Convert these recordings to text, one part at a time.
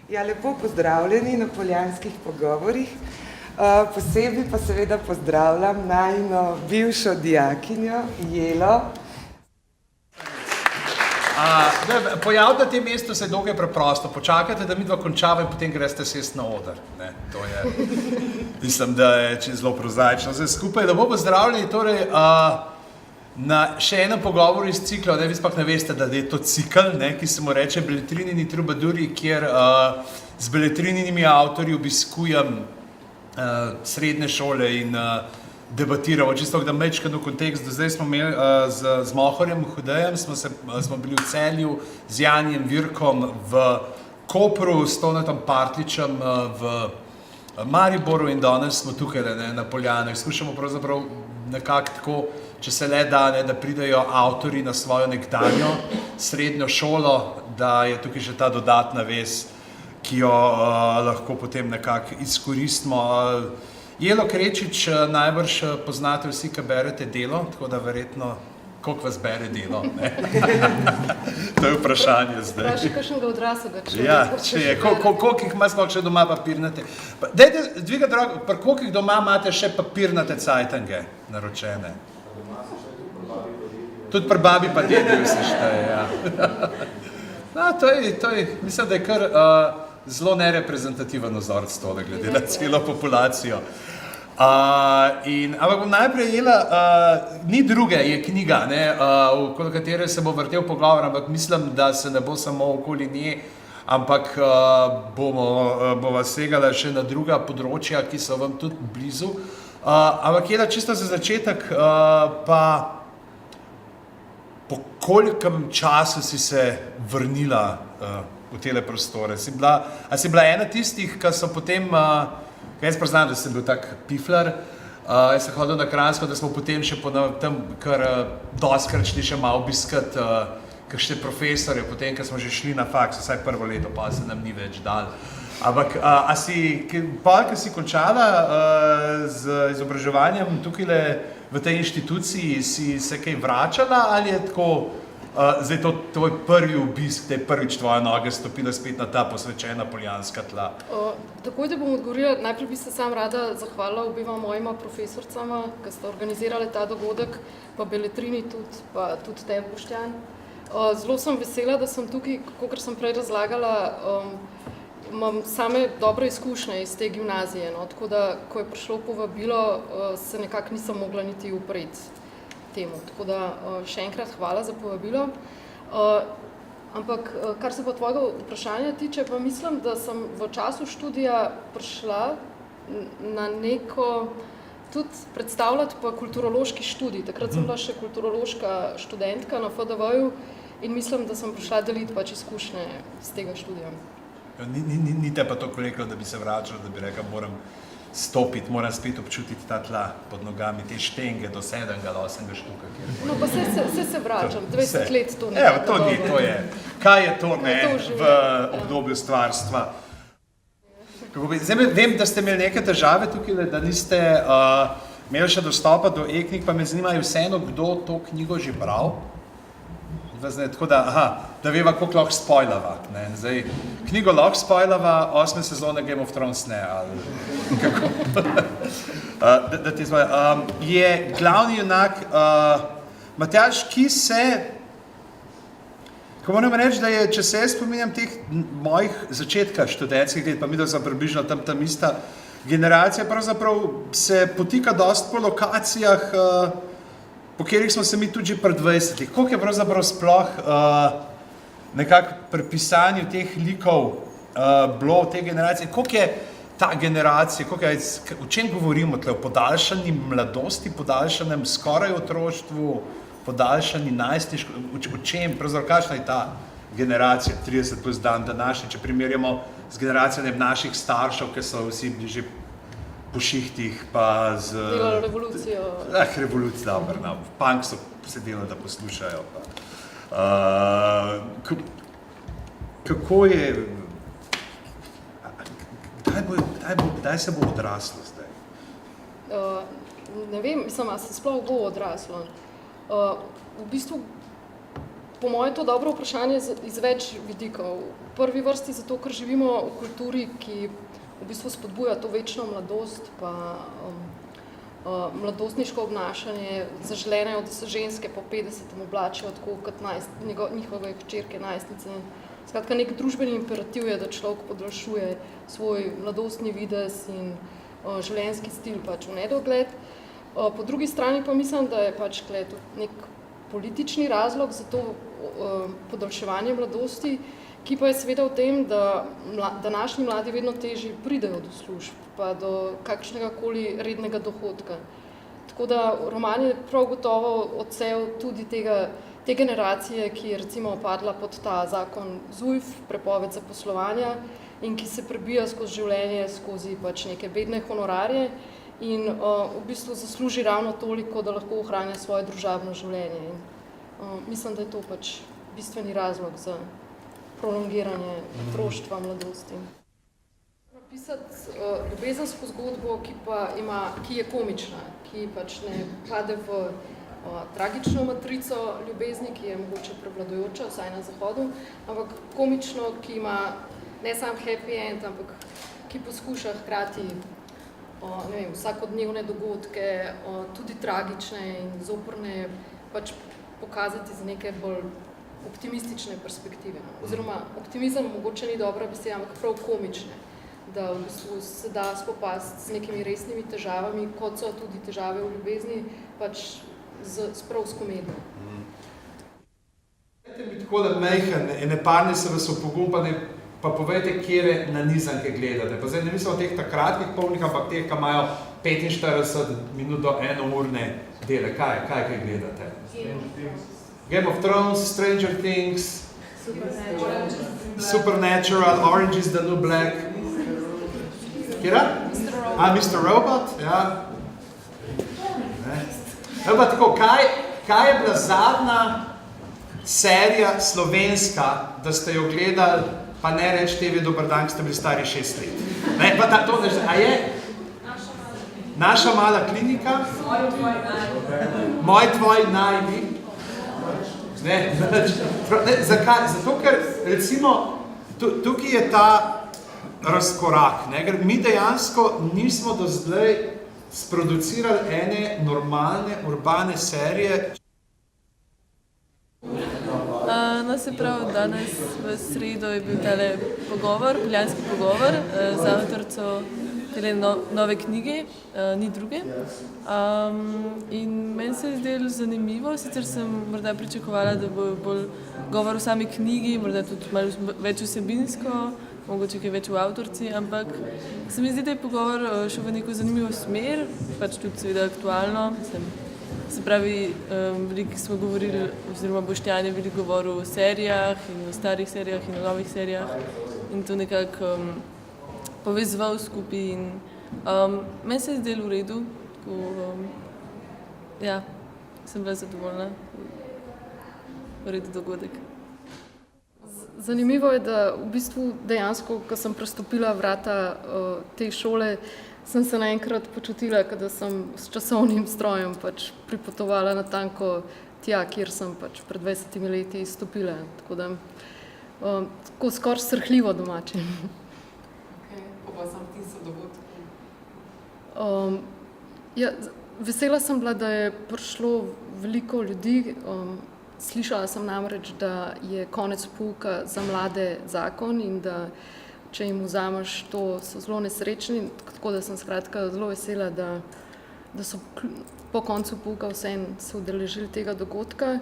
Ja, lepo pozdravljeni na Poljanskih pogovorih. Posebej pa seveda pozdravljam najino bivšo dijakinjo Jelo. Pojav na tem mestu se je dokaj preprosto. Počakajte, da midva končava in potem greste sest na oder. To je, mislim, da je zelo prozaično. Zdaj skupaj, da bo pozdravljeni, torej, na še enem pogovoru iz cikla, vi spak ne veste, da je to cikl, ki se mu reče Beletrinini trubaduri, kjer z beletrininimi avtorji obiskujem srednje šole in debatiramo. Čisto, da mečkam v kontekst, do zdaj smo imeli z Mohorjem Hudejem, smo bili v Celju, z Janijem Virkom v Kopru, s Tonetom Partličem v Mariboru in danes smo tukaj na Poljanah. Skušamo pravzaprav nekako tako, če se le da, da pridejo avtori na svojo nekdanjo srednjo šolo, da je tukaj še ta dodatna vez, ki jo lahko potem nekako izkoristimo. Jelo Krečič najbrž poznate vsi, ki berete Delo, tako da verjetno, koliko vas bere Delo? To je vprašanje zdaj. Vprašaj kakšnega odraslega človeka. Ja, če je. Koliko jih ima sploh še doma papirnate? Dajte, dvigati roko, pri koliko jih doma imate še papirnate cajtange naročene? Tudi pri babi pa dediju se šteje, ja. No, to je, mislim, da je kar zelo nereprezentativen vzorec tole, glede na celo populacijo. Ampak bom najprej Jela, ni druge, je knjiga, okoli katere se bo vrtel pogovor, ampak mislim, da se ne bo samo okoli nje, ampak bova segala še na druga področja, ki so vam tudi blizu. Ampak Jela, čisto za začetek, pa po kolikem času si se vrnila v tele prostore? Si bila ena tistih, ki so potem, jaz priznam, da sem bil tak piflar, jaz sem hodil na Kranjsko, da smo potem še tam kar dostkrat šli še malo obiskat kakšne profesorje, potem, ko smo že šli na faks, vsaj prvo leto, pa se nam ni več dal. Ampak, ko si končala z izobraževanjem tukaj v tej inštituciji, si se kaj vračala ali je tako, zdaj to tvoj prvi obisk, da je prvič tvoja noga stopila spet na ta posvečena poljanska tla? Takoj, da bom odgovorila, najprej bi se sam rada zahvalila obima mojima profesorcama, ki sta organizirali ta dogodek, pa Beletrini tudi, pa tudi te, Boštjan. Zelo sem vesela, da sem tukaj, kakor sem prej razlagala, imam same dobre izkušnje iz te gimnazije, tako da, ko je prišlo povabilo, se nekako nisem mogla niti upreti temu. Tako da še enkrat hvala za povabilo. Ampak, kar se pa tvojega vprašanja tiče, pa mislim, da sem v času študija prišla na neko tudi predstavljati pa kulturološki študij. Takrat sem bila še kulturološka študentka na FDV-ju in mislim, da sem prišla deliti pač izkušnje z tega študija. Ni te pa toliko rekla, da bi se vračala, da bi rekla, moram stopiti, moram spet občutiti ta tla pod nogami, te štenge do 7. do 8. štuka. No, pa se vračam, 20 let to ne. Evo, to je. Kaj je to, v obdobju stvarstva? Zdaj vem, da ste imeli neke težave tukaj, da niste imeli še dostopa do e-knjig, pa me zanimajo vseeno, kdo to knjigo že bral. Tako da, da veva, koliko lahko spoilava. Zdaj, knjigo lahko spoilava, 8. sezone Game of Thrones ne, ali kako. Da ti izvaja. Je glavni junak Matjaž, ki se, ko moram reči, da je, če se jaz spominjam teh mojih začetka študentskih let, pa mi da sem približno tam ista generacija, pravzaprav se potika dosti po lokacijah, po katerih smo se mi tudi že pred 20-ih. Koliko je pravzaprav sploh nekako pri pisanju teh likov bilo v tej generaciji? Koliko je ta generacija, o čem govorimo tle? O podaljšani mladosti, podaljšanem skoraj otroštvu, podaljšani najstništvu? O čem? Pravzaprav kakšna je ta generacija 30 plus dan današnji, če primerjamo z generacijami naših staršev, ki so vsi bili že po šihtih, pa z... Delali revolucijo. Revolucijo, dobro, v punk so se delali, da poslušajo. Kako je... Kdaj se bo odraslo zdaj? Ne vem, mislim, a se sploh bo odraslo. V bistvu Po mojem je to dobro vprašanje iz več vidikov. V prvi vrsti zato, ker živimo v kulturi, ki v bistvu spodbuja to večno mladost, pa mladostniško obnašanje, zaželenejo, da se ženske po 50 oblačijo tako kot njihove hčerke, najstnice. Skratka, nek družbeni imperativ je, da človek podaljšuje svoj mladostni videz in življenjski stil pač v nedogled. Po drugi strani pa mislim, da je pač tudi nek politični razlog za to podaljševanje mladosti, ki pa je seveda v tem, da današnji mladi vedno težje pridejo do služb, pa do kakšnega koli rednega dohodka. Tako da roman je prav gotovo odsev tudi te generacije, ki je recimo padla pod ta zakon ZUJF, prepoved zaposlovanja, in ki se prebija skozi življenje, skozi pač neke bedne honorarje in v bistvu zasluži ravno toliko, da lahko ohranja svoje družabno življenje. In mislim, da je to pač bistveni razlog za prolongiranje otroštva, mladosti. Napisati ljubezensko zgodbo, ki je komična, ki pač ne pade v tragično matrico ljubezni, ki je mogoče prevladujoča, vsaj na zahodu, ampak komično, ki ima ne sam happy end, ampak ki poskuša hkrati vsakodnevne dogodke, tudi tragične in zoprne, pač pokazati z neke bolj optimistične perspektive. Oziroma, optimizem mogoče ni dobra beseda, ampak prav komične, da v bistvu se da spopasti z nekimi resnimi težavami, kot so tudi težave v ljubezni, pač prav s komedijo. Mi tako da mejhen, ene parne se vas opogum, pa povejte, kjere nanizanke gledate. Pa zdaj ne mislim o teh kratkih polnih, ampak teh, ki imajo 45 minut do 1 urne dele. Kaj gledate? Game of Thrones, Stranger Things, Supernatural, Orange is the New Black. Kjera? Mr. Robot, ja. Pa tako, kaj je bila zadnja serija slovenska, da ste jo gledali, pa ne reč TV Dober dan, ki ste bili stari 6 let. Ne, pa to ne že, a je? Naša mala klinika? Moj tvoj najbi? Ne, zakaj? Zato, ker recimo tukaj je ta razkorak, ne, ker mi dejansko nismo do zdaj sproducirali ene normalne urbane serije. No, se pravi, danes v sredo je bil tale pogovor, Poljanski pogovor z avtorico tele nove knjige, Ni druge. In meni se je zdelo zanimivo, sicer sem morda pričakovala, da bo bolj govor o sami knjigi, morda tudi malo več vsebinsko, mogoče kaj več v avtorici, ampak se mi zdi, da je pogovor šel v neko zanimivo smer, pač tudi seveda aktualno. Se pravi, veliko smo govorili, oziroma Boštjan je veliko govoril o serijah in o starih serijah in o novih serijah in to nekako povezoval skupaj in meni se je zdelo v redu, tako, ja, sem bila zadovoljna, v redu dogodek. Zanimivo je, da v bistvu dejansko, ko sem prestopila vrata te šole, sem se naenkrat počutila, da sem s časovnim strojem pač pripotovala natanko tja, kjer sem pač pred 20 leti stopila. Tako da tako skoraj srhljivo domače. Pa pa sam ti so dogodki? Ja, vesela sem bila, da je prišlo veliko ljudi. Slišala sem namreč, da je konec pouka za mlade zakon in da če jim vzameš to, so zelo nesrečni, tako da sem skratka zelo vesela, da so po koncu pouka vseeno se udeležili tega dogodka.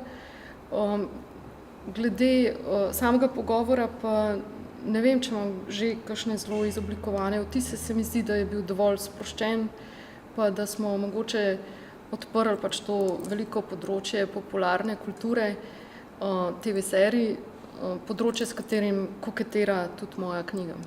Glede samega pogovora pa ne vem, če imam že kakšne zelo izoblikovane vtise, se mi zdi, da je bil dovolj sproščen, pa da smo mogoče odprli pač to veliko področje popularne kulture, TV serij, področje, s katerim koketira tudi moja knjiga.